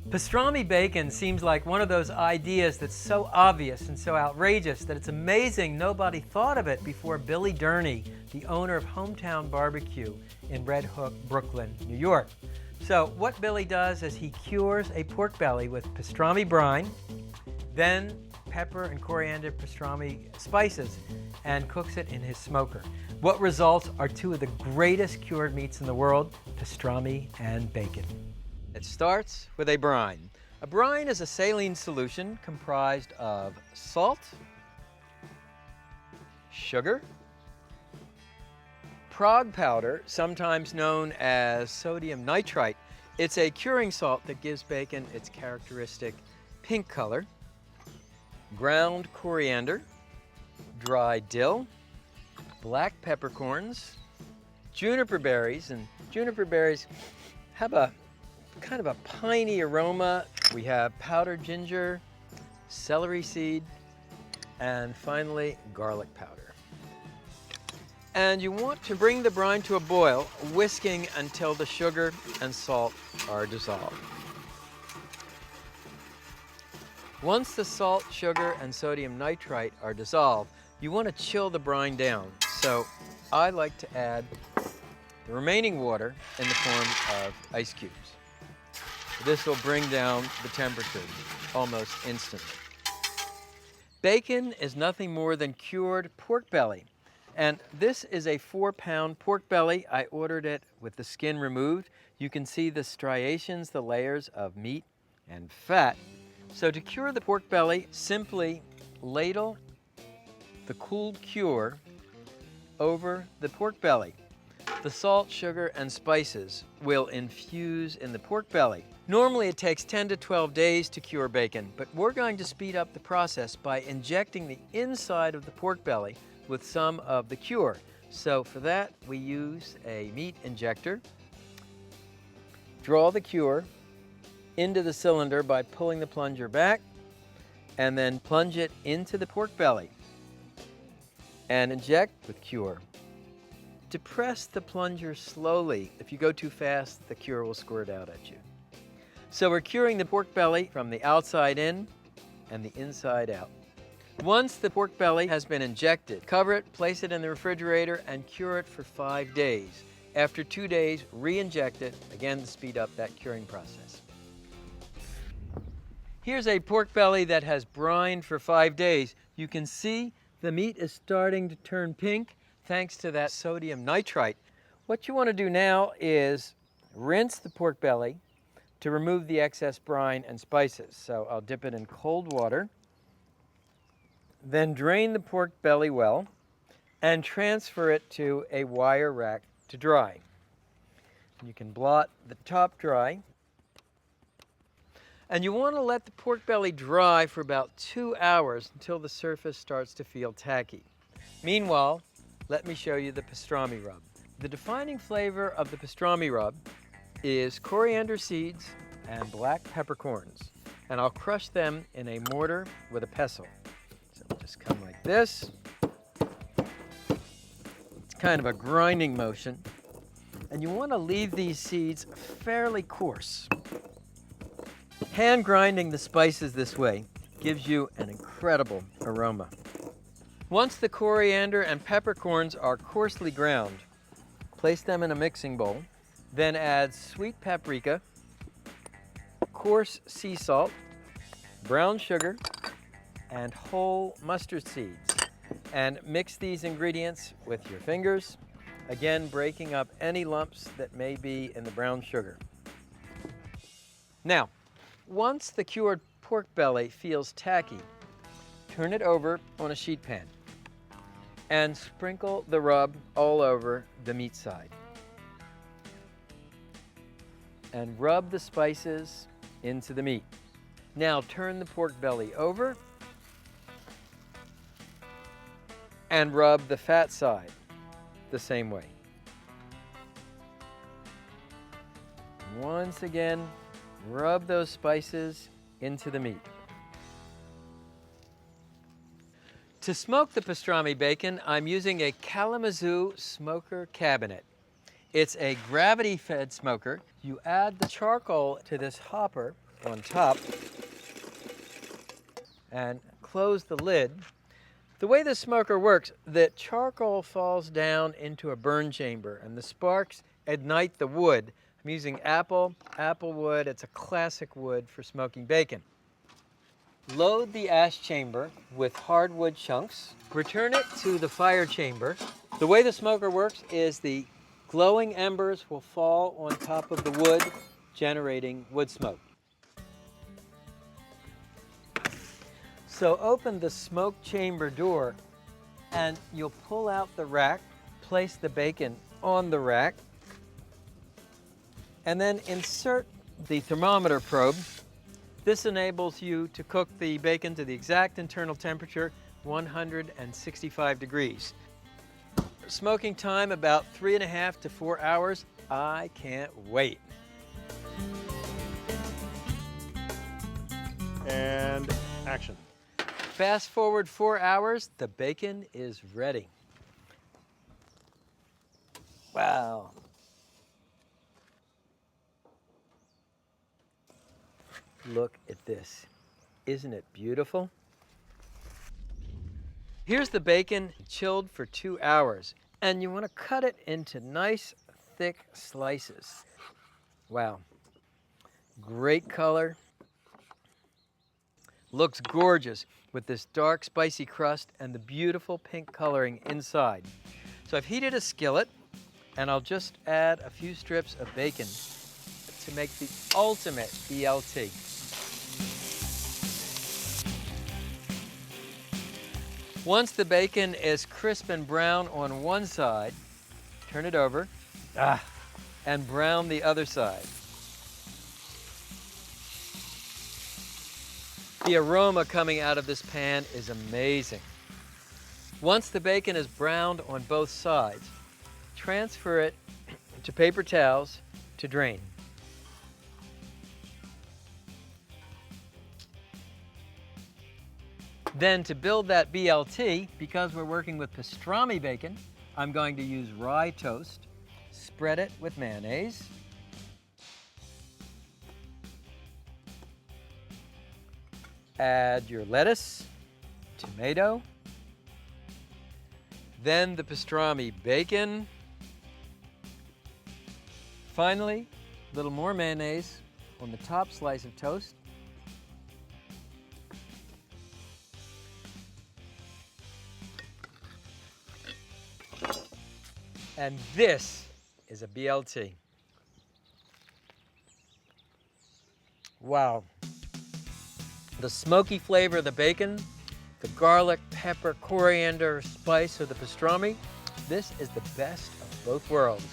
Pastrami bacon seems like one of those ideas that's so obvious and so outrageous that it's amazing nobody thought of it before Billy Durney, the owner of Hometown Barbecue in Red Hook, Brooklyn, New York. So what Billy does is he cures a pork belly with pastrami brine, then pepper and coriander pastrami spices, and cooks it in his smoker. What results are two of the greatest cured meats in the world, pastrami and bacon. It starts with a brine. A brine is a saline solution comprised of salt, sugar, Prague powder, sometimes known as sodium nitrite. It's a curing salt that gives bacon its characteristic pink color, ground coriander, dry dill, black peppercorns, juniper berries, and juniper berries have a kind of a piney aroma. We have powdered ginger, celery seed, and finally garlic powder. And you want to bring the brine to a boil, whisking until the sugar and salt are dissolved. Once the salt, sugar, and sodium nitrite are dissolved, you want to chill the brine down. So I like to add the remaining water in the form of ice cubes. This will bring down the temperature almost instantly. Bacon is nothing more than cured pork belly. And this is a 4-pound pork belly. I ordered it with the skin removed. You can see the striations, the layers of meat and fat. So to cure the pork belly, simply ladle the cooled cure over the pork belly. The salt, sugar, and spices will infuse in the pork belly. Normally it takes 10 to 12 days to cure bacon, but we're going to speed up the process by injecting the inside of the pork belly with some of the cure. So for that, we use a meat injector. Draw the cure into the cylinder by pulling the plunger back, and then plunge it into the pork belly and inject with cure. Depress the plunger slowly. If you go too fast, the cure will squirt out at you. So we're curing the pork belly from the outside in and the inside out. Once the pork belly has been injected, cover it, place it in the refrigerator, and cure it for 5 days. After 2 days, re-inject it, again to speed up that curing process. Here's a pork belly that has brined for 5 days. You can see the meat is starting to turn pink thanks to that sodium nitrite. What you want to do now is rinse the pork belly to remove the excess brine and spices. So I'll dip it in cold water, then drain the pork belly well, and transfer it to a wire rack to dry. You can blot the top dry. And you want to let the pork belly dry for about 2 hours until the surface starts to feel tacky. Meanwhile, let me show you the pastrami rub. The defining flavor of the pastrami rub is coriander seeds and black peppercorns. And I'll crush them in a mortar with a pestle. So it'll just come like this. It's kind of a grinding motion. And you want to leave these seeds fairly coarse. Hand grinding the spices this way gives you an incredible aroma. Once the coriander and peppercorns are coarsely ground, place them in a mixing bowl. Then add sweet paprika, coarse sea salt, brown sugar, and whole mustard seeds. And mix these ingredients with your fingers, again breaking up any lumps that may be in the brown sugar. Now, once the cured pork belly feels tacky, turn it over on a sheet pan and sprinkle the rub all over the meat side. And rub the spices into the meat. Now turn the pork belly over and rub the fat side the same way. Once again, rub those spices into the meat. To smoke the pastrami bacon, I'm using a Kalamazoo Smoker Cabinet. It's a gravity-fed smoker. You add the charcoal to this hopper, on top and close the lid. The way the smoker works, the charcoal falls down into a burn chamber and the sparks ignite the wood. I'm using apple wood. It's a classic wood for smoking bacon. Load the ash chamber with hardwood chunks. Return it to the fire chamber. The way the smoker works is the glowing embers will fall on top of the wood, generating wood smoke. So open the smoke chamber door and you'll pull out the rack, place the bacon on the rack, and then insert the thermometer probe. This enables you to cook the bacon to the exact internal temperature, 165 degrees. Smoking time about 3.5 to 4 hours. I can't wait. And action. Fast forward 4 hours, the bacon is ready. Wow. Look at this. Isn't it beautiful? Here's the bacon chilled for 2 hours, and you want to cut it into nice, thick slices. Wow. Great color. Looks gorgeous with this dark, spicy crust and the beautiful pink coloring inside. So I've heated a skillet, and I'll just add a few strips of bacon to make the ultimate BLT. Once the bacon is crisp and brown on one side, turn it over and brown the other side. The aroma coming out of this pan is amazing. Once the bacon is browned on both sides, transfer it to paper towels to drain. Then to build that BLT, because we're working with pastrami bacon, I'm going to use rye toast, spread it with mayonnaise, add your lettuce, tomato, then the pastrami bacon, finally, a little more mayonnaise on the top slice of toast, and this is a BLT. Wow. The smoky flavor of the bacon, the garlic, pepper, coriander, spice of the pastrami, this is the best of both worlds.